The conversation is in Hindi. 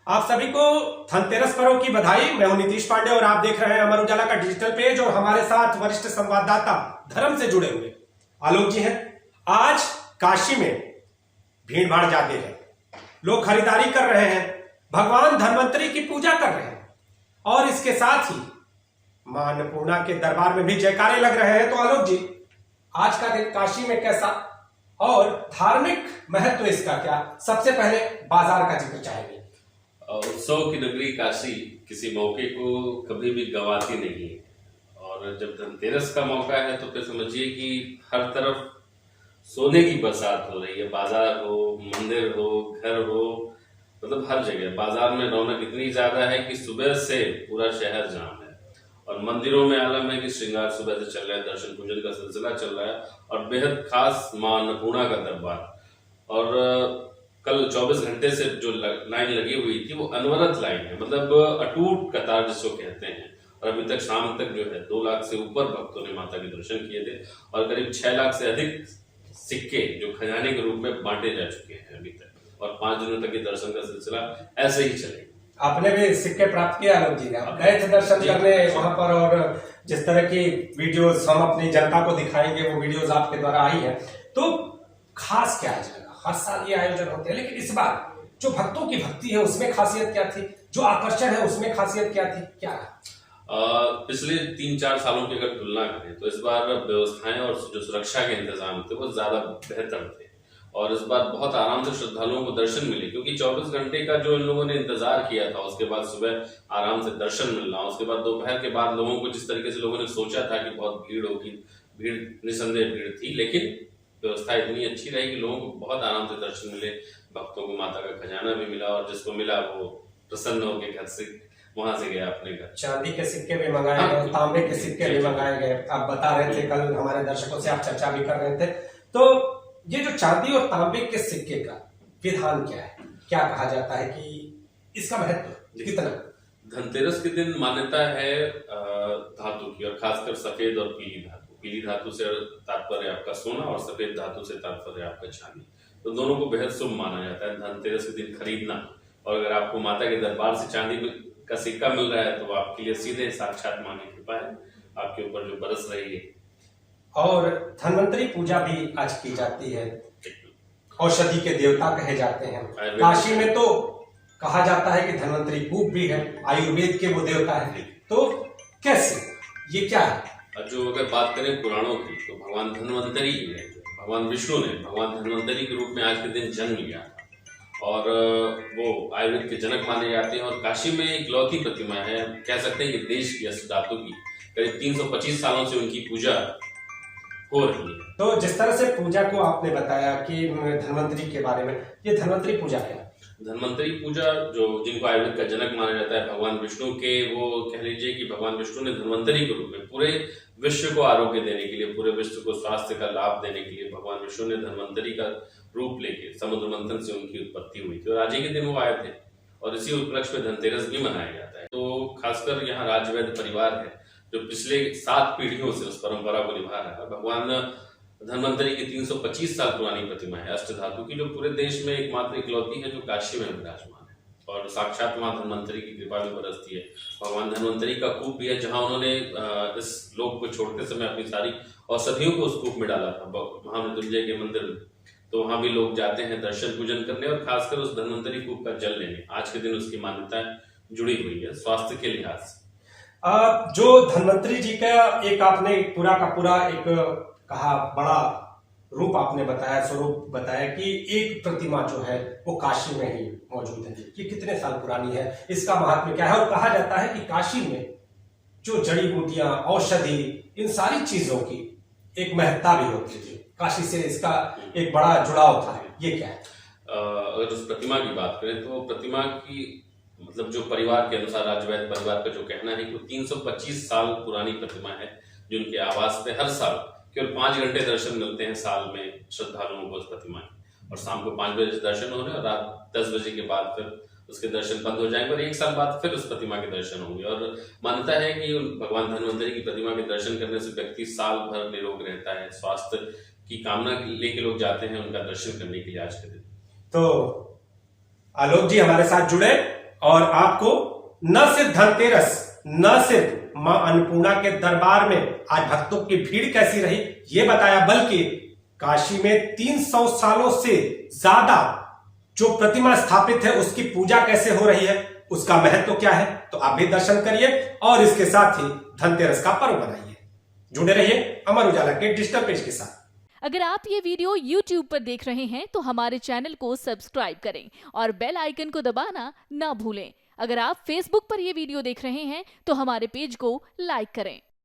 आप सभी को धनतेरस पर्व की बधाई। मैं हूं नीतीश पांडे और आप देख रहे हैं अमर उजाला का डिजिटल पेज और हमारे साथ वरिष्ठ संवाददाता धर्म से जुड़े हुए आलोक जी हैं। आज काशी में भीड़ भाड़ ज्यादा है, लोग खरीदारी कर रहे हैं, भगवान धन्वंतरी की पूजा कर रहे हैं और इसके साथ ही मां अन्नपूर्णा के दरबार में भी जयकारे लग रहे हैं। तो आलोक जी, आज का दिन काशी में कैसा और धार्मिक महत्व इसका क्या? सबसे पहले बाजार का जिक्र चाहेंगे। उत्सव की नगरी काशी किसी मौके को कभी भी गंवाती नहीं है और जब धनतेरस का मौका है तो फिर समझिए कि हर तरफ सोने की बरसात हो रही है। बाजार हो, मंदिर हो, घर हो, मतलब हर जगह बाजार में रौनक इतनी ज्यादा है कि सुबह से पूरा शहर जाम है और मंदिरों में आलम है कि श्रृंगार सुबह से चल रहा है, दर्शन पूजन का सिलसिला चल रहा है और बेहद खास मां अन्नपूर्णा का दरबार। और कल 24 घंटे से जो लाइन लगी हुई थी वो अनवरत लाइन है, मतलब अटूट कतार जिसको कहते हैं। और अभी तक शाम तक जो है 2 लाख से ऊपर भक्तों ने माता के दर्शन किए थे और करीब 6 लाख से अधिक सिक्के जो खजाने के रूप में बांटे जा चुके हैं अभी तक। और 5 दिनों तक ये दर्शन का सिलसिला ऐसे ही चलेगा। आपने भी सिक्के प्राप्त किया आलोक जी? आप गए थे दर्शन करने वहां पर और जिस तरह की वीडियोस हम अपनी जनता को दिखाएंगे वो वीडियोस आपके द्वारा आई है, तो खास क्या है? हर साल ये आयोजन होते हैं, लेकिन इस बार जो भक्तों की भक्ति है उसमें खासियत क्या थी? जो आकर्षण है उसमें खासियत क्या थी? क्या पिछले 3-4 सालों की अगर तुलना करें तो इस बार व्यवस्थाएं और जो सुरक्षा के इंतजाम थे वो ज्यादा बेहतर थे और इस बार बहुत आराम से श्रद्धालुओं को दर्शन मिले, क्योंकि 24 घंटे का जो इन लोगों ने इंतजार किया था उसके बाद सुबह आराम से दर्शन मिलना, उसके बाद दोपहर के बाद लोगों को जिस तरीके से लोगों ने सोचा था कि बहुत भीड़ होगी, भीड़ निसंदेह भीड़ थी, लेकिन व्यवस्था इतनी अच्छी रही कि लोगों को बहुत आराम से दर्शन मिले, भक्तों को माता का खजाना भी मिला और जिसको मिला वो प्रसन्न होकर घर से वहां से गया अपने घर। चांदी के सिक्के भी मंगाए गए, तांबे के सिक्के भी मंगाए गए। आप बता रहे थे, कल हमारे दर्शकों से आप चर्चा भी कर रहे थे, तो ये जो चांदी और तांबे के सिक्के का विधान क्या है? क्या कहा जाता है कि इसका महत्व कितना? धनतेरस के दिन मान्यता है धातु की, और खासकर सफेद और पीली धातु। पीली धातु से तात्पर्य आपका सोना और सफेद धातु से तात्पर्य आपका चांदी, तो दोनों को बेहद शुभ माना जाता है धनतेरस के दिन खरीदना। और अगर आपको माता के दरबार से चांदी का सिक्का मिल रहा है तो आपके लिए सीधे साक्षात मां की कृपा है आपके ऊपर जो बरस रही है। और धन्वंतरी पूजा भी आज की जाती है, औषधि के देवता कहे जाते हैं। काशी में तो कहा जाता है कि धन्वंतरी कूप भी है, आयुर्वेद के वो देवता है, तो कैसे, ये क्या है? जो अगर बात करें पुराणों की तो भगवान धन्वंतरी ने, भगवान विष्णु ने भगवान धन्वंतरी के रूप में आज के दिन जन्म लिया था और वो आयुर्वेद के जनक माने जाते हैं। और काशी में एक लौती प्रतिमा है, कह सकते हैं कि देश की अष्ट धातु की, करीब 325 सालों से उनकी पूजा हो रही है। तो जिस तरह से पूजा को आपने बताया कि धन्वंतरी के बारे में, ये धन्वंतरी पूजा है? धन्वंतरी पूजा जो जिनको आयुर्वेद का जनक माना जाता है भगवान विष्णु के, वो कह लीजिए कि भगवान विष्णु ने धन्वंतरी के रूप में पूरे विश्व को आरोग्य देने के लिए, पूरे विश्व को स्वास्थ्य का लाभ देने के लिए भगवान विष्णु ने धन्वंतरी का रूप लेके समुद्र मंथन से उनकी उत्पत्ति हुई थी और आज ही के दिन वो आए थे और इसी उपलक्ष्य में धनतेरस भी मनाया जाता है। तो खासकर यहाँ राजवैद्य परिवार है जो पिछले 7 पीढ़ियों से उस परंपरा को निभा रहा है। भगवान धन्वंतरी की 325 साल पुरानी प्रतिमा है अष्ट धातु की, जो पूरे देश में एकमात्र इकलौती है जो काशी में विराजमान है और साक्षात मां धन्वंतरी की कृपा भी बरसती है। भगवान धन्वंतरी का कूप भी है जहां उन्होंने इस लोक को छोड़ते समय अपनी सारी औषधियों को उस कूप में डाला था, महामृत्युंजय के मंदिर में। तो वहां भी लोग जाते हैं दर्शन पूजन करने और खासकर उस धन्वंतरी कूप का जल लेने। आज के दिन उसकी मान्यता जुड़ी हुई है स्वास्थ्य के लिहाज से। जो धन्वंतरी जी का एक आपने पूरा का पूरा एक कहा बड़ा रूप आपने बताया, स्वरूप बताया कि एक प्रतिमा जो है वो काशी में ही मौजूद है। ये कितने साल पुरानी है, इसका महात्म्य क्या है? और कहा जाता है कि काशी में जो जड़ी बूटियां, औषधि, इन सारी चीजों की एक महत्ता भी होती थी, काशी से इसका एक बड़ा जुड़ाव था, ये क्या है? अगर उस प्रतिमा की बात करें तो प्रतिमा की मतलब जो परिवार के अनुसार, राजवैद्य परिवार का जो कहना है कि वो 325 साल पुरानी प्रतिमा है जिनके आवास पे हर साल केवल 5 घंटे दर्शन मिलते हैं साल में श्रद्धालुओं को उस प्रतिमा की, और शाम को 5 बजे दर्शन हो रहे हैं और रात 10 बजे के बाद फिर उसके दर्शन बंद हो जाएंगे और 1 साल बाद फिर उस प्रतिमा के दर्शन होंगे। और मान्यता है कि भगवान धन्वंतरी की प्रतिमा के दर्शन करने से व्यक्ति साल भर निरोग रहता है। स्वास्थ्य की कामना लेके लोग जाते हैं उनका दर्शन करने के लिए आज के दिन। तो आलोक जी हमारे साथ जुड़े, और आपको न सिर्फ धनतेरस, न सिर्फ मां अन्नपूर्णा के दरबार में आज भक्तों की भीड़ कैसी रही ये बताया, बल्कि काशी में 300 सालों से ज्यादा जो प्रतिमा स्थापित है उसकी पूजा कैसे हो रही है, उसका महत्व क्या है। तो आप भी दर्शन करिए और इसके साथ ही धनतेरस का पर्व मनाइए। जुड़े रहिए अमर उजाला के डिजिटल पेज के साथ। अगर आप ये वीडियो YouTube पर देख रहे हैं तो हमारे चैनल को सब्सक्राइब करें और बेल आइकन को दबाना ना भूलें। अगर आप Facebook पर ये वीडियो देख रहे हैं तो हमारे पेज को लाइक करें।